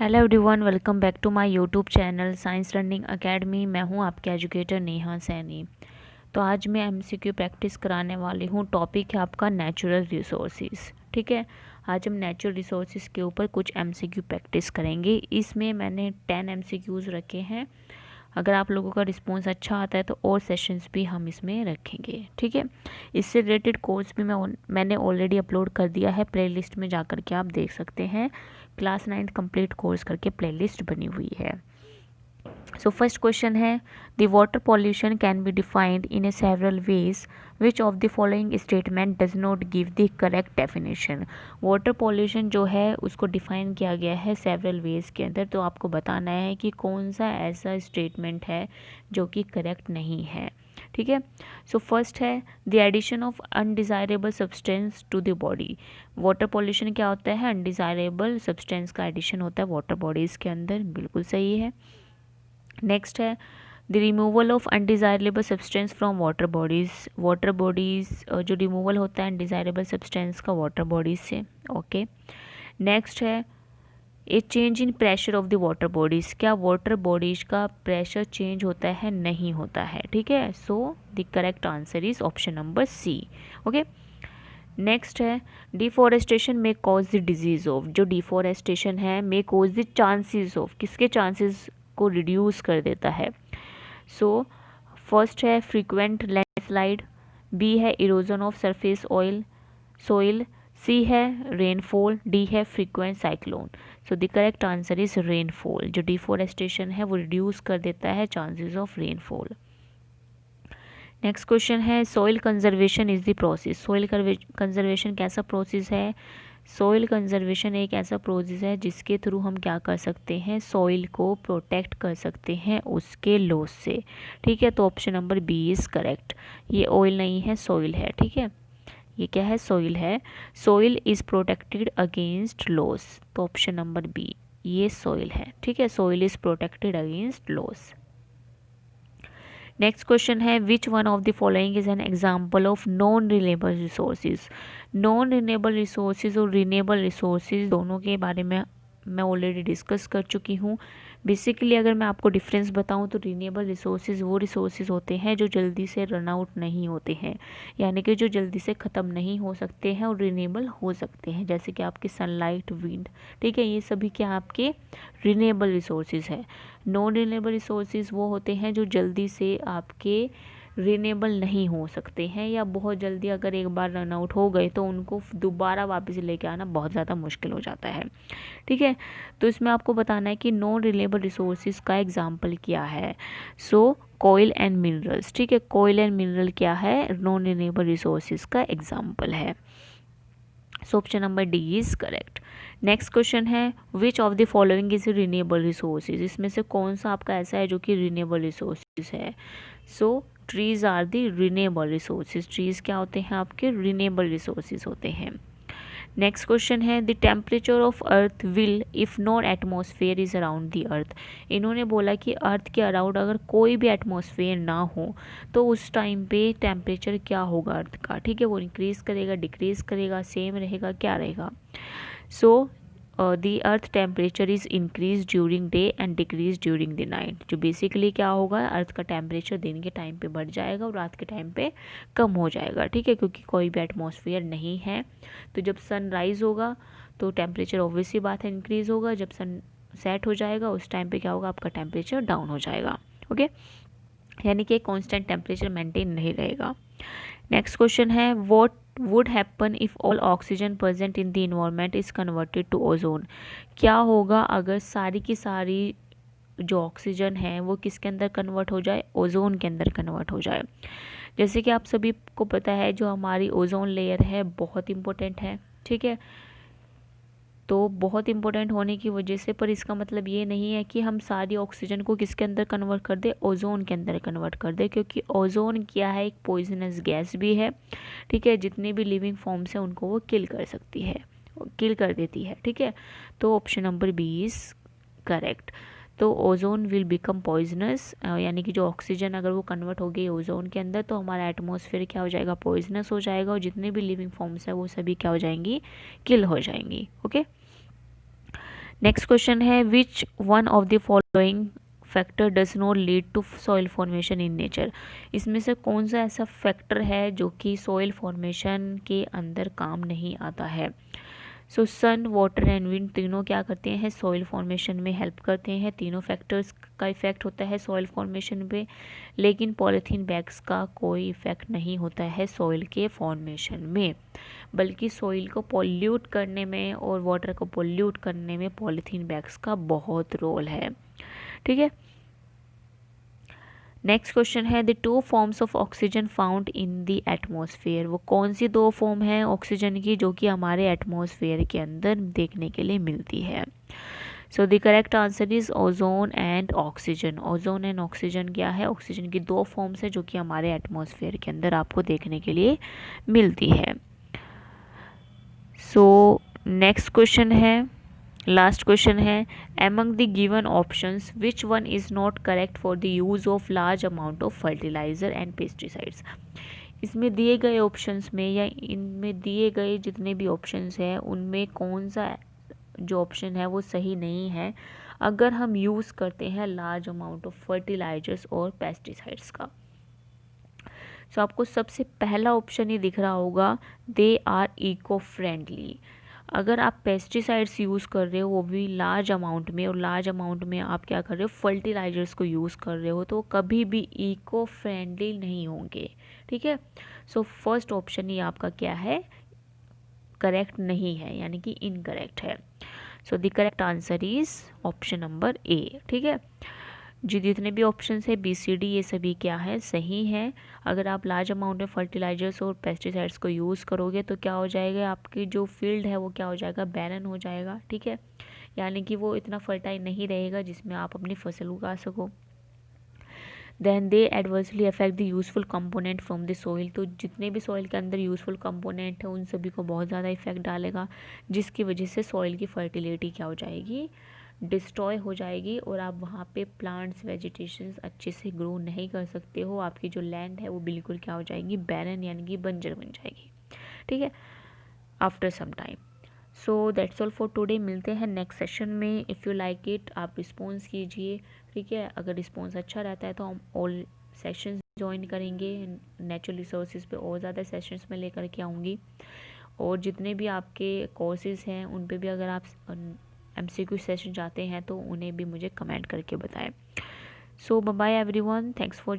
Hello everyone, welcome back to my YouTube channel science learning academy. मैं हूं आपके educator Neha Saini. तो आज मैं एमसीक्यू प्रैक्टिस कराने वाली हूं। टॉपिक है आपका नेचुरल रिसोर्सेज। ठीक है, आज हम नेचुरल रिसोर्सेज के ऊपर कुछ एमसीक्यू प्रैक्टिस करेंगे। इसमें मैंने 10 एमसीक्यूज़ रखे हैं। अगर आप लोगों का रिस्पॉन्स अच्छा आता है तो और सेशंस भी हम इसमें रखेंगे। ठीक है, इससे रिलेटेड कोर्स भी मैंने ऑलरेडी अपलोड कर दिया है। प्लेलिस्ट में जा कर के आप देख सकते हैं। क्लास 9th कंप्लीट कोर्स करके प्लेलिस्ट बनी हुई है। सो फर्स्ट क्वेश्चन है, the water pollution can be defined in A several ways, which of the following statement does not give the correct definition. Water pollution जो है उसको define किया गया है सेवरल वेज के अंदर। तो आपको बताना है कि कौन सा ऐसा स्टेटमेंट है जो कि करेक्ट नहीं है। ठीक है, सो फर्स्ट है the addition of undesirable substance to the body. Water pollution क्या होता है? अनडिज़ायरेबल सब्सटेंस का एडिशन होता है वाटर बॉडीज़ के अंदर। बिल्कुल सही है। नेक्स्ट है the removal of undesirable substance from water bodies. Water bodies जो रिमूवल होता है अनडिज़ायरेबल सब्सटेंस का वाटर बॉडीज़ से। ओके, नेक्स्ट है a change in pressure of the water bodies. क्या वाटर बॉडीज़ का प्रेशर चेंज होता है? नहीं होता है। ठीक है, so the correct answer is option number C. Okay, next है deforestation may cause the disease of. जो डिफॉरेस्टेशन है may cause the chances of, किसके चांसेस को रिड्यूस कर देता है? सो फर्स्ट है फ्रीक्वेंट लैंडस्लाइड, बी है erosion of surface oil soil, C है रेनफॉल, डी है frequent cyclone. So the correct answer is rainfall. जो डिफॉरेस्टेशन है वो रिड्यूस कर देता है chances of rainfall. Next question है soil conservation is the process. Soil conservation कैसा प्रोसेस है? सॉइल कंजर्वेशन एक ऐसा प्रोसेस है जिसके थ्रू हम क्या कर सकते हैं? सॉइल को प्रोटेक्ट कर सकते हैं उसके लॉस से। ठीक है, तो option number B is correct. ये ऑयल नहीं है, सॉइल है। ठीक है, ये क्या है? सॉइल है। Soil is protected against loss, तो ऑप्शन नंबर बी ये सॉइल है। ठीक है, soil is protected against loss. Next question है which one of the following is an example of non renewable resources. Non renewable resources और renewable resources दोनों के बारे में मैं ऑलरेडी डिस्कस कर चुकी हूँ। बेसिकली अगर मैं आपको डिफरेंस बताऊँ तो रिन्यूएबल रिसोर्सेज वो रिसोर्सेज होते हैं जो जल्दी से रन आउट नहीं होते हैं, यानी कि जो जल्दी से ख़त्म नहीं हो सकते हैं, और रिन्यूएबल हो सकते हैं, जैसे कि आपकी सनलाइट, विंड। ठीक है, ये सभी क्या आपके रिन्यूएबल रिसोर्सेज है। नॉन रिन्यूएबल रिसोर्सेज वो होते हैं जो जल्दी से आपके रिन्यूएबल नहीं हो सकते हैं, या बहुत जल्दी अगर एक बार रन आउट हो गए तो उनको दोबारा वापस लेके आना बहुत ज़्यादा मुश्किल हो जाता है। ठीक है, तो इसमें आपको बताना है कि नॉन रिन्यूएबल रिसोर्सेज का एग्जाम्पल क्या है। So coal and minerals. ठीक है, कोयल एंड मिनरल क्या है? नॉन रिन्यूएबल रिसोर्सेज का एग्जाम्पल है। So option number D is correct. Next question है which of the following is renewable resources. इसमें से कौन सा आपका ऐसा है जो कि रिन्यूएबल रिसोर्सेज है? So trees are the renewable resources. Trees क्या होते हैं? आपके रिन्यूएबल रिसोर्सेज होते हैं। नेक्स्ट क्वेश्चन है the temperature of earth will if no atmosphere is around the earth. इन्होंने बोला कि अर्थ के अराउंड अगर कोई भी एटमॉस्फेयर ना हो तो उस टाइम पे टेम्परेचर क्या होगा अर्थ का? ठीक है, वो इंक्रीज़ करेगा, डिक्रीज़ करेगा, सेम रहेगा, क्या रहेगा? So the earth temperature is increase during day and decrease during the night. जो बेसिकली क्या होगा, अर्थ का टेम्परेचर दिन के टाइम पे बढ़ जाएगा और रात के टाइम पे कम हो जाएगा। ठीक है, क्योंकि कोई भी एटमॉस्फेयर नहीं है। तो जब सन राइज होगा तो टेम्परेचर ऑब्वियस सी बात है इंक्रीज़ होगा। जब सन सेट हो जाएगा उस टाइम पे क्या होगा, आपका टेम्परेचर डाउन हो जाएगा। ओके, यानी कि कांस्टेंट टेम्परेचर मेंटेन नहीं रहेगा। नेक्स्ट क्वेश्चन है what would happen if all oxygen present in the environment is converted to ozone. क्या होगा अगर सारी की सारी जो ऑक्सीजन है वो किसके अंदर कन्वर्ट हो जाए? ओजोन के अंदर कन्वर्ट हो जाए। जैसे कि आप सभी को पता है जो हमारी ओजोन लेयर है बहुत इंपॉर्टेंट है। ठीक है, तो बहुत इंपॉर्टेंट होने की वजह से, पर इसका मतलब ये नहीं है कि हम सारी ऑक्सीजन को किसके अंदर कन्वर्ट कर दे? ओजोन के अंदर कन्वर्ट कर दे, क्योंकि ओजोन क्या है, एक पॉइजनस गैस भी है। ठीक है, जितने भी लिविंग फॉर्म्स हैं उनको वो किल कर सकती है, किल कर देती है। ठीक है, तो option number B is correct. तो ओजोन विल बिकम पॉइजनस, यानी कि जो ऑक्सीजन अगर वो कन्वर्ट हो गई ओजोन के अंदर तो हमारा एटमॉस्फेयर क्या हो जाएगा? पॉइजनस हो जाएगा, और जितने भी लिविंग फॉर्म्स है वो सभी क्या हो जाएंगी? किल हो जाएंगी। ओके, नेक्स्ट क्वेश्चन है which one of the following factor does not lead to soil formation in nature. इसमें से कौन सा ऐसा फैक्टर है जो कि सॉइल फॉर्मेशन के अंदर काम नहीं आता है। सो सन, वाटर एंड विंड तीनों क्या करते हैं, सॉइल फॉर्मेशन में हेल्प करते हैं। तीनों फैक्टर्स का इफेक्ट होता है सॉइल फॉर्मेशन पे, लेकिन पॉलीथीन बैग्स का कोई इफेक्ट नहीं होता है सॉइल के फॉर्मेशन में, बल्कि सॉइल को पोल्यूट करने में और वाटर को पोल्यूट करने में पॉलीथीन बैग्स का बहुत रोल है। ठीक है। नेक्स्ट क्वेश्चन है the two forms of oxygen found in the atmosphere. वो कौन सी दो फॉर्म है ऑक्सीजन की जो कि हमारे एटमॉस्फेयर के अंदर देखने के लिए मिलती है। So the correct answer is ozone and oxygen. Ozone and oxygen क्या है, ऑक्सीजन की दो फॉर्म्स है जो कि हमारे एटमॉस्फेयर के अंदर आपको देखने के लिए मिलती है। सो नेक्स्ट क्वेश्चन है, लास्ट क्वेश्चन है among the given options which one is not correct for the use of large amount of fertilizer and pesticides। इसमें दिए गए ऑप्शंस में या इनमें दिए गए जितने भी ऑप्शंस हैं उनमें कौन सा जो ऑप्शन है वो सही नहीं है अगर हम यूज़ करते हैं लार्ज अमाउंट ऑफ फर्टिलाइजर्स और पेस्टिसाइड्स का। सो आपको सबसे पहला ऑप्शन ही दिख रहा होगा, दे आर इको फ्रेंडली। अगर आप पेस्टिसाइड्स यूज़ कर रहे हो वो भी लार्ज अमाउंट में, और लार्ज अमाउंट में आप क्या कर रहे हो, फर्टिलाइजर्स को यूज़ कर रहे हो, तो कभी भी इको फ्रेंडली नहीं होंगे। ठीक है। सो फर्स्ट ऑप्शन ही आपका क्या है, करेक्ट नहीं है, यानी कि इनकरेक्ट है। So the correct answer is option number A. ठीक है। जी जितने भी ऑप्शंस है बी सी डी ये सभी क्या है, सही है। अगर आप लार्ज अमाउंट में फर्टिलाइजर्स और पेस्टिसाइड्स को यूज़ करोगे तो क्या हो जाएगा, आपकी जो फील्ड है वो क्या हो जाएगा, बैरन हो जाएगा। ठीक है, यानी कि वो इतना फर्टाइल नहीं रहेगा जिसमें आप अपनी फसल उगा सको। Then they adversely affect the useful component from the soil. तो जितने भी सॉइल के अंदर यूज़फुल कंपोनेंट है उन सभी को बहुत ज़्यादा इफेक्ट डालेगा, जिसकी वजह से सॉइल की फर्टिलिटी क्या हो जाएगी, डिस्ट्रॉय हो जाएगी, और आप वहाँ पे प्लांट्स वेजिटेशंस अच्छे से ग्रो नहीं कर सकते हो। आपकी जो लैंड है वो बिल्कुल क्या हो जाएगी, बैरन यानी कि बंजर बन जाएगी। ठीक है, after some time. So that's all for today. मिलते हैं नेक्स्ट सेशन में। इफ़ यू लाइक इट आप रिस्पॉन्स कीजिए। ठीक है, अगर रिस्पॉन्स अच्छा रहता है तो हम ऑल सेशंस ज्वाइन करेंगे। नेचुरल रिसोर्सेज पे और ज़्यादा सेशंस में लेकर के आऊँगी, और जितने भी आपके कोर्सेज हैं उन पे भी अगर आप MCQ सेशन चाहते हैं तो उन्हें भी मुझे कमेंट करके बताएं। सो बाय एवरीवन, थैंक्स फॉर